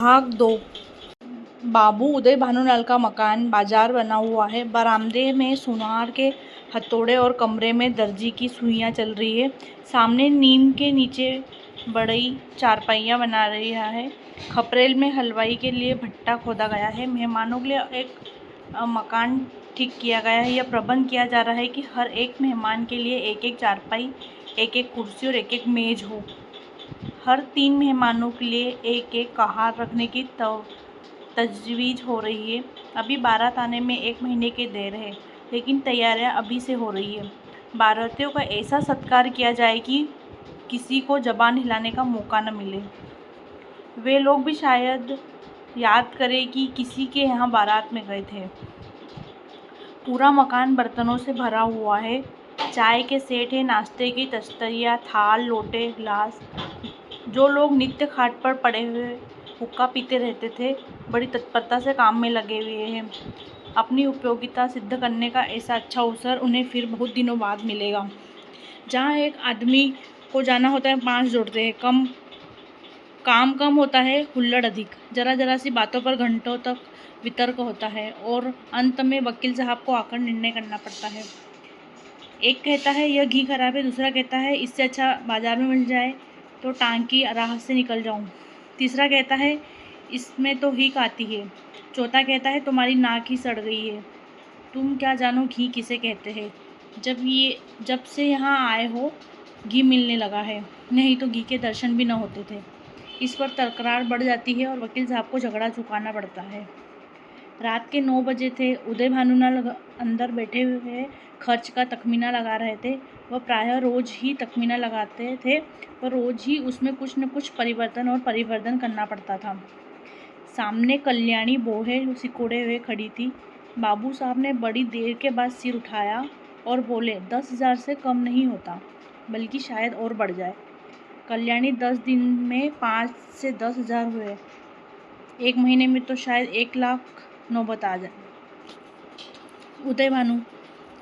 भाग 2। बाबू उदय भानुलाल का मकान बाजार बना हुआ है। बरामदे में सुनार के हथौड़े और कमरे में दर्जी की सुइयां चल रही है। सामने नीम के नीचे बड़ी चारपाइयाँ बना रहा है। खपरेल में हलवाई के लिए भट्टा खोदा गया है। मेहमानों के लिए एक मकान ठीक किया गया है। यह प्रबंध किया जा रहा है कि हर एक मेहमान के लिए एक एक चारपाई, एक एक कुर्सी और एक एक मेज हो। हर 3 मेहमानों के लिए एक एक कहार रखने की तजवीज़ हो रही है। अभी बारात आने में 1 महीने की देर है, लेकिन तैयारियां अभी से हो रही है। बारातियों का ऐसा सत्कार किया जाए कि किसी को ज़बान हिलाने का मौका न मिले। वे लोग भी शायद याद करें कि किसी के यहाँ बारात में गए थे। पूरा मकान बर्तनों से भरा हुआ है। चाय के सेट है, नाश्ते की तस्तरियाँ, थाल, लोटे, गिलास। जो लोग नित्य खाट पर पड़े हुए हुक्का पीते रहते थे, बड़ी तत्परता से काम में लगे हुए हैं। अपनी उपयोगिता सिद्ध करने का ऐसा अच्छा अवसर उन्हें फिर बहुत दिनों बाद मिलेगा। जहाँ एक आदमी को जाना होता है 5 जोड़ते हैं, काम कम होता है, हुल्लड़ अधिक। जरा जरा सी बातों पर घंटों तक वितर्क होता है और अंत में वकील साहब को आकर निर्णय करना पड़ता है। एक कहता है यह घी खराब है, दूसरा कहता है इससे अच्छा बाजार में मिल जाए तो टांग की राह से निकल जाऊं। तीसरा कहता है इसमें तो हीक आती है। चौथा कहता है तुम्हारी नाक ही सड़ गई है, तुम क्या जानो घी किसे कहते हैं। जब से यहाँ आए हो घी मिलने लगा है, नहीं तो घी के दर्शन भी न होते थे। इस पर तकरार बढ़ जाती है और वकील साहब को झगड़ा चुकाना पड़ता है। रात के 9 बजे थे। उदय भानुलाल अंदर बैठे हुए खर्च का तखमीना लगा रहे थे। वह प्रायः रोज ही तखमीना लगाते थे, पर रोज ही उसमें कुछ न कुछ परिवर्तन और परिवर्धन करना पड़ता था। सामने कल्याणी बोहे सिकोड़े हुए खड़ी थी। बाबू साहब ने बड़ी देर के बाद सिर उठाया और बोले, 10,000 से कम नहीं होता, बल्कि शायद और बढ़ जाए। कल्याणी 10 दिन में 5 से 10,000 हुए, 1 महीने में तो शायद 1 लाख नौबत आ जाए। उदय भानु,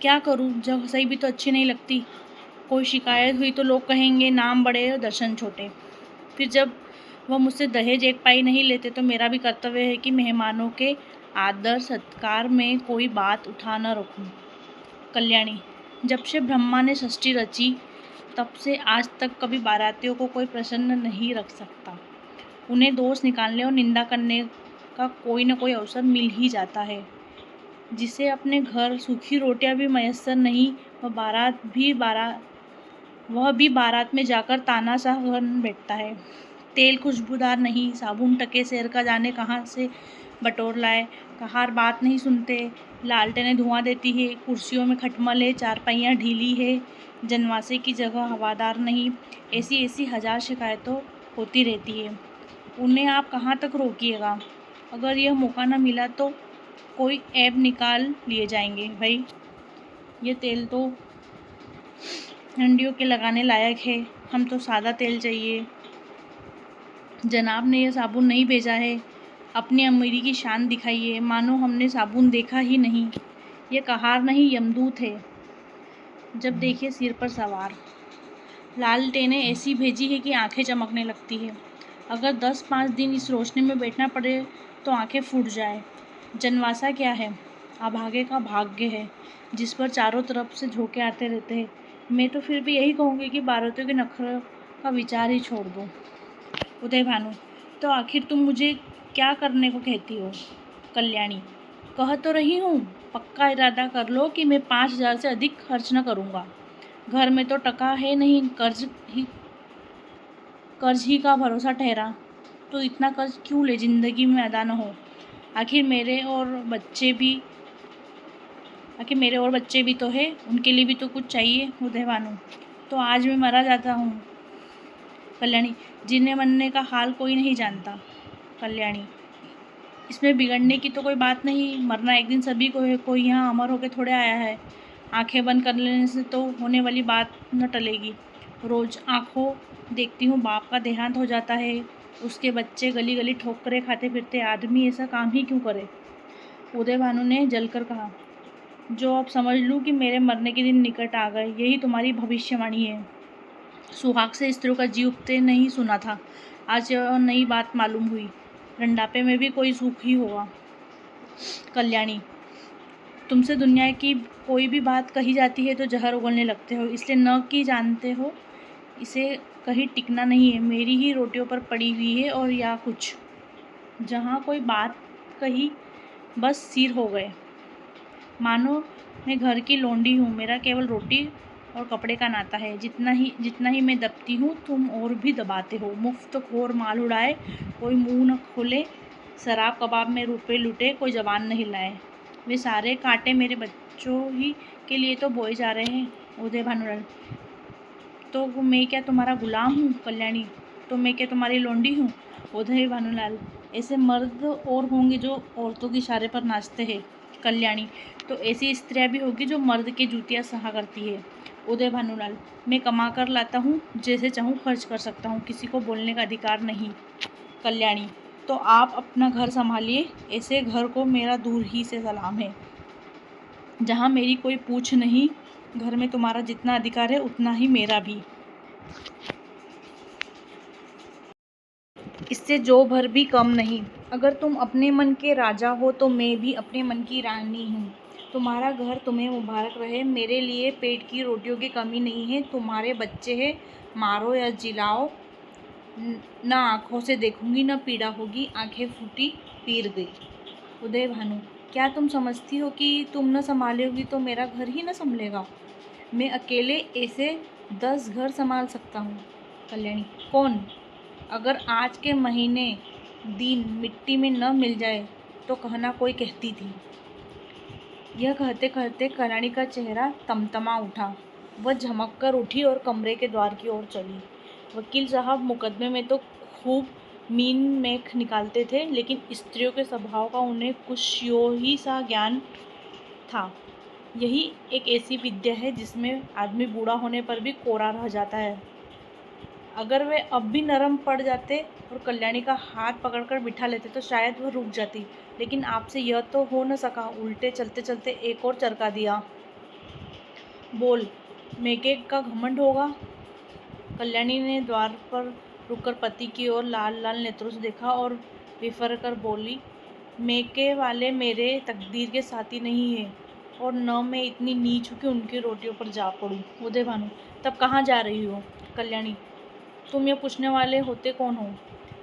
क्या करूं, जब सही भी तो अच्छी नहीं लगती। कोई शिकायत हुई तो लोग कहेंगे नाम बड़े और दर्शन छोटे। फिर जब वह मुझसे दहेज 1 पाई नहीं लेते तो मेरा भी कर्तव्य है कि मेहमानों के आदर सत्कार में कोई बात उठा न रखूं। कल्याणी, जब से ब्रह्मा ने सृष्टि रची तब से आज तक कभी बारातियों को कोई प्रसन्न नहीं रख सकता। उन्हें दोष निकालने और निंदा करने का कोई न कोई अवसर मिल ही जाता है। जिसे अपने घर सूखी रोटियां भी मयस्सर नहीं, वह भी बारात में जाकर तानाशाह बन बैठता है। तेल खुशबूदार नहीं, साबुन टके सेर का जाने कहाँ से बटोर लाए। कहार बात नहीं सुनते, लालटेनें धुआं देती है, कुर्सियों में खटमल है, चारपाइयाँ ढीली है, जनवासे की जगह हवादार नहीं। ऐसी ऐसी 1000 शिकायतों होती रहती है। उन्हें आप कहाँ तक रोकिएगा। अगर यह मौका न मिला तो कोई ऐब निकाल लिए जाएंगे। भाई, ये तेल तो हंडियों के लगाने लायक है, हम तो सादा तेल चाहिए। जनाब ने यह साबुन नहीं भेजा है, अपनी अमीरी की शान दिखाइए, मानो हमने साबुन देखा ही नहीं। ये कहार नहीं, यमदूत है, जब देखिए सिर पर सवार। लालटेनें ऐसी भेजी है कि आंखें चमकने लगती है। अगर 10-5 दिन इस रोशनी में बैठना पड़े तो आंखें फूट जाए। जनवासा क्या है, अभागे का भाग्य है, जिस पर चारों तरफ से झोंके आते रहते हैं। मैं तो फिर भी यही कहूँगी कि बारातियों के नखरे का विचार ही छोड़ दो। उदय भानु, तो आखिर तुम मुझे क्या करने को कहती हो। कल्याणी, कह तो रही हूँ, पक्का इरादा कर लो कि मैं 5,000 से अधिक खर्च न करूँगा। घर में तो टका है नहीं, कर्ज ही का भरोसा ठहरा, तो इतना कर्ज क्यों ले, जिंदगी में अदा न हो। आखिर मेरे और बच्चे भी तो है, उनके लिए भी तो कुछ चाहिए। उदय भानु, तो आज मैं मरा जाता हूँ। कल्याणी, जीने मरने का हाल कोई नहीं जानता। कल्याणी, इसमें बिगड़ने की तो कोई बात नहीं, मरना एक दिन सभी को है, कोई यहाँ अमर होकर थोड़े आया है। आंखें बंद कर लेने से तो होने वाली बात न टलेगी। रोज आंखों देखती हूँ बाप का देहांत हो जाता है, उसके बच्चे गली गली ठोकरें खाते फिरते, आदमी ऐसा काम ही क्यों करे। उदय भानु ने जलकर कहा, जो अब समझ लूँ कि मेरे मरने के दिन निकट आ गए, यही तुम्हारी भविष्यवाणी है। सुहाग से स्त्रियों का जी उठते नहीं सुना था, आज यह नई बात मालूम हुई। रंडापे में भी कोई सुख ही होगा। कल्याणी, तुमसे दुनिया की कोई भी बात कही जाती है तो जहर उगलने लगते हो, इसलिए न कि जानते हो इसे कहीं टिकना नहीं है। मेरी ही रोटियों पर पड़ी हुई है और या कुछ, जहाँ कोई बात कही बस सिर हो गए। मानो मैं घर की लौंडी हूँ, मेरा केवल रोटी और कपड़े का नाता है। जितना ही मैं दबती हूँ तुम और भी दबाते हो। मुफ्त खोर माल उड़ाए, कोई मुंह न खोले, शराब कबाब में रुपए लुटे, कोई जबान न हिलाए। वे सारे कांटे मेरे बच्चों ही के लिए तो बोए जा रहे हैं। उदय भानुलाल, तो मैं क्या तुम्हारा गुलाम हूँ? कल्याणी, तो मैं क्या तुम्हारी लौंडी हूँ? उदय भानुलाल, ऐसे मर्द और होंगे जो औरतों के इशारे पर नाचते हैं। कल्याणी, तो ऐसी स्त्रियाँ भी होगी जो मर्द की जूतियाँ सहा करती है। उदय भानुलाल, मैं कमा कर लाता हूँ, जैसे चाहूँ खर्च कर सकता हूँ, किसी को बोलने का अधिकार नहीं। कल्याणी, तो आप अपना घर संभालिए, ऐसे घर को मेरा दूर ही से सलाम है, जहाँ मेरी कोई पूछ नहीं। घर में तुम्हारा जितना अधिकार है उतना ही मेरा भी, इससे जो भर भी कम नहीं। अगर तुम अपने मन के राजा हो तो मैं भी अपने मन की रानी हूँ। तुम्हारा घर तुम्हें मुबारक रहे। मेरे लिए पेट की रोटियों की कमी नहीं है। तुम्हारे बच्चे हैं, मारो या जिलाओ, न आँखों से देखूंगी न पीड़ा होगी। आंखें फूटी, पीर गई। उदय भानु, क्या तुम समझती हो कि तुम न संभालोगी तो मेरा घर ही न संभलेगा? मैं अकेले ऐसे 10 घर संभाल सकता हूँ। कल्याणी, कौन? अगर आज के महीने दिन मिट्टी में न मिल जाए तो कहना कोई कहती थी। यह कहते कहते कल्याणी का चेहरा तमतमा उठा। वह झमक कर उठी और कमरे के द्वार की ओर चली। वकील साहब मुकदमे में तो खूब मीन मेख निकालते थे, लेकिन स्त्रियों के स्वभाव का उन्हें कुछ यो ही सा ज्ञान था। यही एक ऐसी विद्या है जिसमें आदमी बूढ़ा होने पर भी कोरा रह जाता है। अगर वे अब भी नरम पड़ जाते और कल्याणी का हाथ पकड़कर बिठा लेते तो शायद वह रुक जाती, लेकिन आपसे यह तो हो न सका। उल्टे चलते चलते एक और चरका दिया। बोल, मेके का घमंड होगा? कल्याणी ने द्वार पर रुककर पति की ओर लाल लाल नेत्रों से देखा और विफर कर बोली, मेके वाले मेरे तकदीर के साथी नहीं है, और न मैं इतनी नीच हूँ कि उनकी रोटियों पर जा पड़ूँ। उदय भानु, तब कहाँ जा रही हो? कल्याणी, तुम यह पूछने वाले होते कौन हो?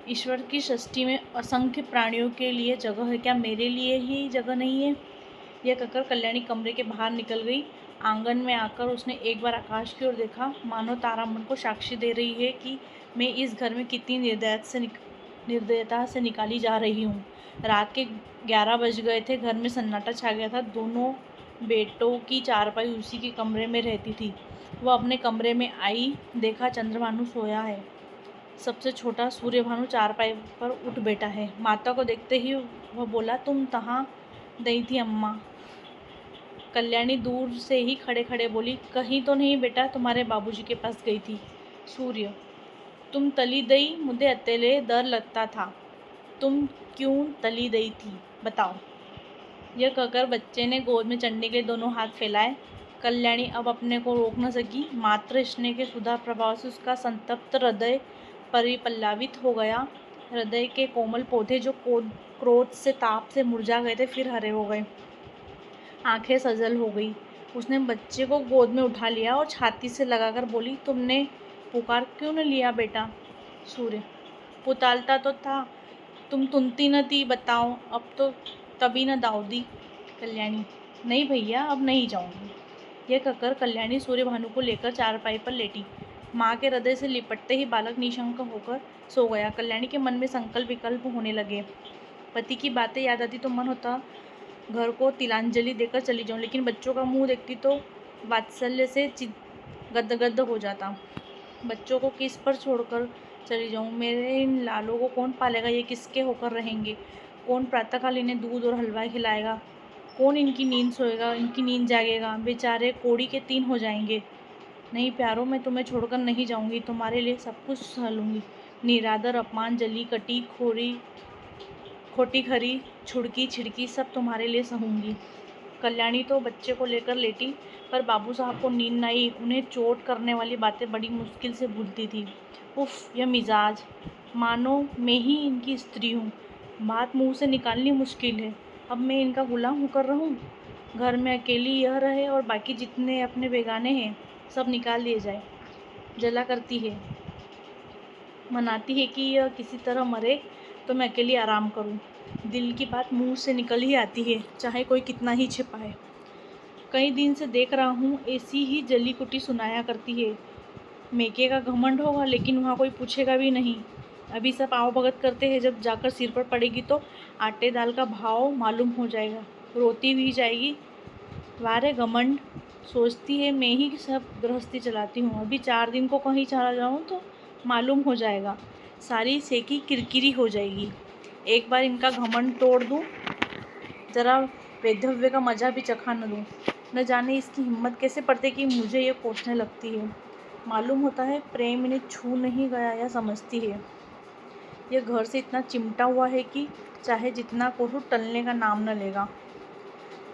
ईश्वर की सृष्टि में असंख्य प्राणियों के लिए जगह है, क्या मेरे लिए ही जगह नहीं है? यह कहकर कल्याणी कमरे के बाहर निकल गई। आंगन में आकर उसने एक बार आकाश की ओर देखा, मानो तारामंडल को साक्षी दे रही है कि मैं इस घर में कितनी निर्दयता से निकाली जा रही हूँ। रात के 11 बज गए थे। घर में सन्नाटा छा गया था। दोनों बेटों की चारपाई उसी के कमरे में रहती थी। वह अपने कमरे में आई, देखा चंद्रभानु सोया है। सबसे छोटा सूर्यभानु चारपाई पर उठ बैठा है। माता को देखते ही वह बोला, तुम कहाँ गई थी अम्मा? कल्याणी दूर से ही खड़े खड़े बोली, कहीं तो नहीं बेटा, तुम्हारे बाबूजी के पास गई थी। सूर्य, तुम तली दई मुझे अकेले डर लगता था। तुम क्यों तली दई थी, बताओ? यह कहकर बच्चे ने गोद में चढ़ने के लिए दोनों हाथ फैलाए। कल्याणी अब अपने को रोक न सकी। मात्र स्नेह के सुधा प्रभाव से उसका संतप्त हृदय परिपल्लावित हो गया। हृदय के कोमल पौधे जो क्रोध से ताप से मुरझा गए थे, फिर हरे हो गए। आंखें सजल हो गई। उसने बच्चे को गोद में उठा लिया और छाती से लगाकर बोली, तुमने पुकार क्यों न लिया बेटा? सूर्य, पुतालता तो था, तुम तुनती न थी, बताओ अब तो तभी न दाऊदी। कल्याणी, नहीं भैया, अब नहीं जाऊंगी। यह कहकर कल्याणी सूर्यभानु को लेकर चारपाई पर लेटी। माँ के हृदय से लिपटते ही बालक निशंक होकर सो गया। कल्याणी के मन में संकल्प विकल्प होने लगे। पति की बातें याद आती तो मन होता घर को तिलांजलि देकर चली जाऊं, लेकिन बच्चों का मुंह देखती तो वात्सल्य से गदगद हो जाता। बच्चों को किस पर छोड़कर चली जाऊं? मेरे इन लालों को कौन पालेगा? ये किसके होकर रहेंगे? कौन प्रातःकाल इन्हें दूध और हलवा खिलाएगा? कौन इनकी नींद सोएगा, इनकी नींद जागेगा? बेचारे कोड़ी के 3 हो जाएंगे। नहीं प्यारो, मैं तुम्हें छोड़कर नहीं जाऊंगी। तुम्हारे लिए सब कुछ सह लूँगी। निरादर, अपमान, जली कटी, खोटी खरी, छुड़की छिड़की, सब तुम्हारे लिए सहूँगी। कल्याणी तो बच्चे को लेकर लेटी, पर बाबू साहब को नींद न आई। उन्हें चोट करने वाली बातें बड़ी मुश्किल से भूलती थी। उफ, यह मिजाज, मानो मैं ही इनकी स्त्री हूँ। बात मुंह से निकालनी मुश्किल है। अब मैं इनका गुलाम होकर रहूं? घर में अकेली यह रहे और बाकी जितने अपने बेगाने हैं सब निकाल दिए जाए। जला करती है, मनाती है कि यह किसी तरह मरे तो मैं अकेली आराम करूं। दिल की बात मुंह से निकल ही आती है, चाहे कोई कितना ही छिपाए। कई दिन से देख रहा हूँ ऐसी ही जली कुटी सुनाया करती है। मेके का घमंड होगा लेकिन वहाँ कोई पूछेगा भी नहीं। अभी सब आओ भगत करते हैं, जब जाकर सिर पर पड़ेगी तो आटे दाल का भाव मालूम हो जाएगा। रोती भी जाएगी। वारे घमंड, सोचती है मैं ही सब गृहस्थी चलाती हूँ। अभी 4 दिन को कहीं चला जाऊँ तो मालूम हो जाएगा, सारी सेकी किरकिरी हो जाएगी। एक बार इनका घमंड तोड़ दूँ, जरा वैधव्य का मजा भी चखा न दूँ। न जाने इसकी हिम्मत कैसे पड़ती कि मुझे ये कोसने लगती है। मालूम होता है प्रेम इन्हें छू नहीं गया या समझती है। यह घर से इतना चिमटा हुआ है कि चाहे जितना कोसो टलने का नाम न लेगा।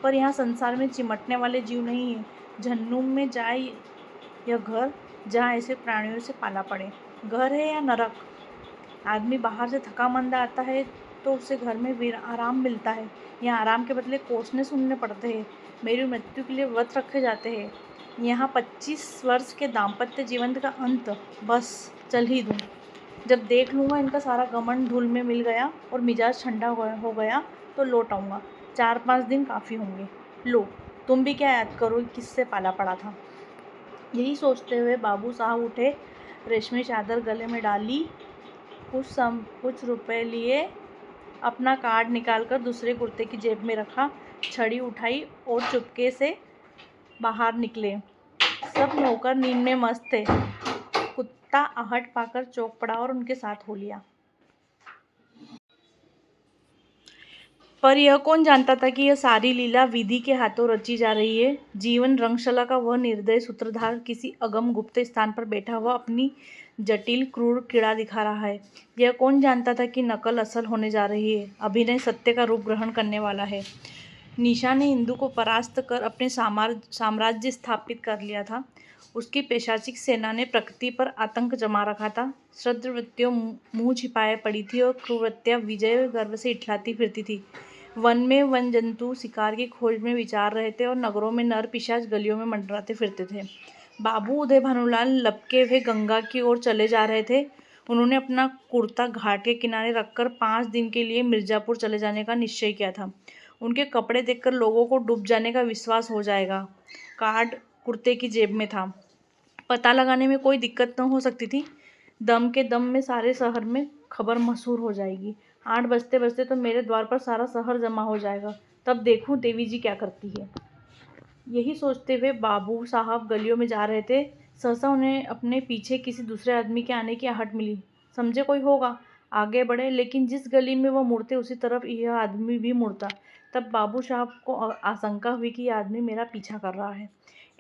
पर यहाँ संसार में चिमटने वाले जीव नहीं है। जहन्नुम में जाए यह घर, जहाँ ऐसे प्राणियों से पाला पड़े। घर है या नरक? आदमी बाहर से थका मंदा आता है तो उसे घर में आराम मिलता है। यहाँ आराम के बदले कोसने सुनने पड़ते हैं। मेरी मृत्यु के लिए व्रत रखे जाते हैं। यहाँ 25 वर्ष के दाम्पत्य जीवन का अंत बस चल ही दूँ। जब देख लूँगा इनका सारा घमंड धूल में मिल गया और मिजाज ठंडा हो गया तो लौट आऊँगा। 4-5 दिन काफ़ी होंगे। लो, तुम भी क्या याद करो किससे पाला पड़ा था। यही सोचते हुए बाबू साहब उठे, रेशमी चादर गले में डाली, कुछ रुपए लिए, अपना कार्ड निकालकर दूसरे कुर्ते की जेब में रखा, छड़ी उठाई और चुपके से बाहर निकले। सब नौकर नींद में मस्त थे। कुत्ता आहट पाकर चौंक पड़ा और उनके साथ हो लिया। पर यह कौन जानता था कि यह सारी लीला विधि के हाथों रची जा रही है। जीवन रंगशाला का वह निर्दयी सूत्रधार किसी अगम गुप्त स्थान पर बैठा हुआ अपनी जटिल क्रूर कीड़ा दिखा रहा है। यह कौन जानता था कि नकल असल होने जा रही है, अभिनय सत्य का रूप ग्रहण करने वाला है। निशा ने इंदु को परास्त कर अपने साम्राज्य स्थापित कर लिया था। उसकी पैशाचिक सेना ने प्रकृति पर आतंक जमा रखा था। श्रद्धावृत्तियों मुंह छिपाए पड़ी थी और क्रूरवृत्तियां विजय गर्व से इठलाती फिरती थी। वन में वन जंतु शिकार की खोज में विचार रहे थे और नगरों में नर पिशाच गलियों में मंडराते फिरते थे। बाबू उदय भानुलाल लपके हुए गंगा की ओर चले जा रहे थे। उन्होंने अपना कुर्ता घाट के किनारे रखकर 5 दिन के लिए मिर्जापुर चले जाने का निश्चय किया था। उनके कपड़े देखकर लोगों को डूब जाने का विश्वास हो जाएगा। कार्ड कुर्ते की जेब में था। पता लगाने में कोई दिक्कत न हो सकती थी। दम के दम में सारे शहर में खबर मशहूर हो जाएगी। 8 बजते बजते तो मेरे द्वार पर सारा शहर जमा हो जाएगा। तब देखूं देवी जी क्या करती है। यही सोचते हुए बाबू साहब गलियों में जा रहे थे। सहसा उन्हें अपने पीछे किसी दूसरे आदमी के आने की आहट मिली। समझे कोई होगा। आगे बढ़े, लेकिन जिस गली में वह मुड़ते उसी तरफ यह आदमी भी मुड़ता। तब बाबू साहब को आशंका हुई कि यह आदमी मेरा पीछा कर रहा है।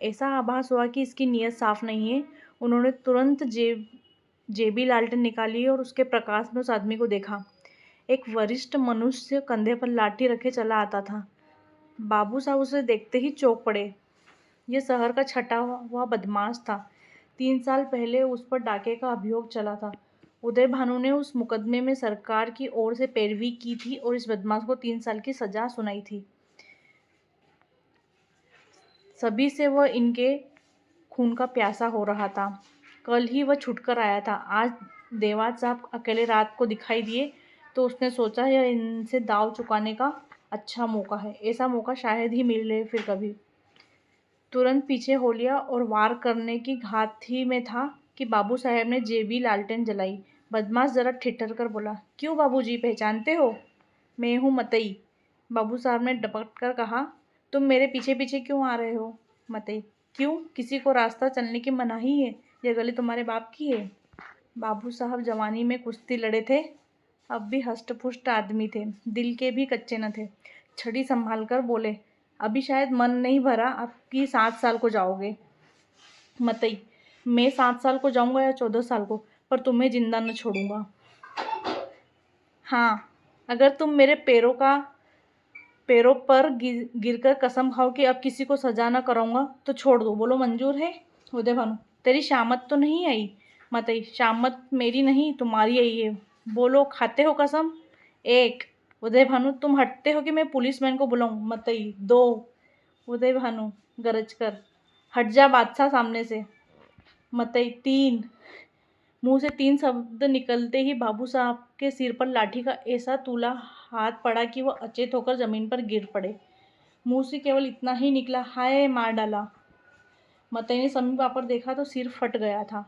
ऐसा आभास हुआ कि इसकी नीयत साफ नहीं है। उन्होंने तुरंत जेबी लालटेन निकाली और उसके प्रकाश में उस आदमी को देखा। एक वरिष्ठ मनुष्य कंधे पर लाठी रखे चला आता था। बाबू साहब उसे देखते ही चौंक पड़े। यह शहर का छटा हुआ बदमाश था। 3 साल पहले उस पर डाके का अभियोग चला था। उदय भानु ने उस मुकदमे में सरकार की ओर से पैरवी की थी और इस बदमाश को 3 साल की सजा सुनाई थी। सभी से वह इनके खून का प्यासा हो रहा था। कल ही वह छुटकर आया था। आज देवात साहब अकेले रात को दिखाई दिए तो उसने सोचा यह इनसे दाव चुकाने का अच्छा मौका है। ऐसा मौका शायद ही मिले फिर कभी। तुरंत पीछे हो लिया और वार करने की घात ही में था कि बाबू साहब ने जेबी लालटेन जलाई। बदमाश जरा ठिठर कर बोला, क्यों बाबूजी, पहचानते हो? मैं हूँ मतई। बाबू साहब ने डपट कर कहा, तुम मेरे पीछे पीछे क्यों आ रहे हो? मतई, क्यों, किसी को रास्ता चलने की मनाही है? यह गली तुम्हारे बाप की है। बाबू साहब जवानी में कुश्ती लड़े थे, अब भी हष्ट पुष्ट आदमी थे, दिल के भी कच्चे न थे। छड़ी संभाल कर बोले, अभी शायद मन नहीं भरा, आपकी 7 साल को जाओगे। मतई, मैं 7 साल को जाऊंगा या 14 साल को, पर तुम्हें जिंदा न छोड़ूंगा। हाँ, अगर तुम मेरे पैरों पर गिरकर कसम खाओ कि अब किसी को सजा न कराऊंगा तो छोड़ दो। बोलो मंजूर है? उदय भानु, तेरी शामत तो नहीं आई? मतई, शामत मेरी नहीं तुम्हारी आई है। बोलो, खाते हो कसम? 1 उदय भानु, तुम हटते हो कि मैं पुलिसमैन को बुलाऊं? मतई 2। उदय भानु गरज कर, हट जा बादशाह सामने से। मतई 3। मुंह से 3 शब्द निकलते ही बाबू साहब के सिर पर लाठी का ऐसा तूला हाथ पड़ा कि वह अचेत होकर जमीन पर गिर पड़े। मुंह से केवल इतना ही निकला, हाय मार डाला। मतई ने समीप आकर देखा तो सिर फट गया था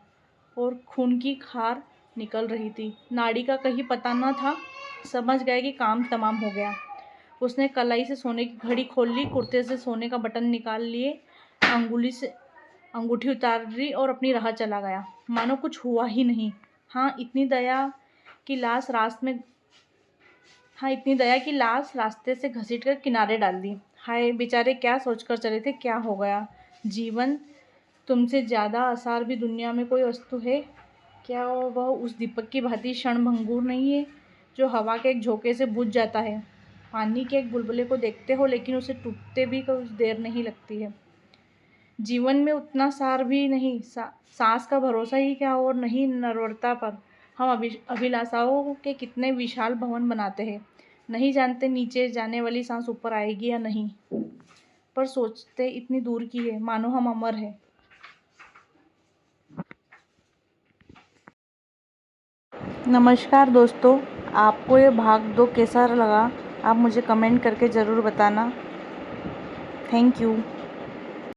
और खून की खार निकल रही थी। नाड़ी का कहीं पता न था। समझ गए कि काम तमाम हो गया। उसने कलाई से सोने की घड़ी खोल ली, कुर्ते से सोने का बटन निकाल लिए, अंगुली से अंगूठी उतारी और अपनी राह चला गया, मानो कुछ हुआ ही नहीं। हाँ, इतनी दया कि लाश रास्ते से घसीटकर किनारे डाल दी। हाय बेचारे, क्या सोचकर चले थे, क्या हो गया? जीवन तुमसे ज़्यादा आसार भी दुनिया में कोई वस्तु है क्या? वह उस दीपक की भांति क्षणभंगुर नहीं है जो हवा के एक झोंके से बुझ जाता है। पानी के एक बुलबुले को देखते हो लेकिन उसे टूटते भी कुछ देर नहीं लगती है। जीवन में उतना सार भी नहीं, सांस का भरोसा ही क्या और नहीं नरवरता पर। हम अभिलाषाओं के कितने विशाल भवन बनाते हैं, नहीं जानते नीचे जाने वाली सांस ऊपर आएगी या नहीं, पर सोचते इतनी दूर की है, मानो हम अमर हैं। नमस्कार दोस्तों, आपको ये भाग 2 कैसा लगा? आप मुझे कमेंट करके ज़रूर बताना। Thank you.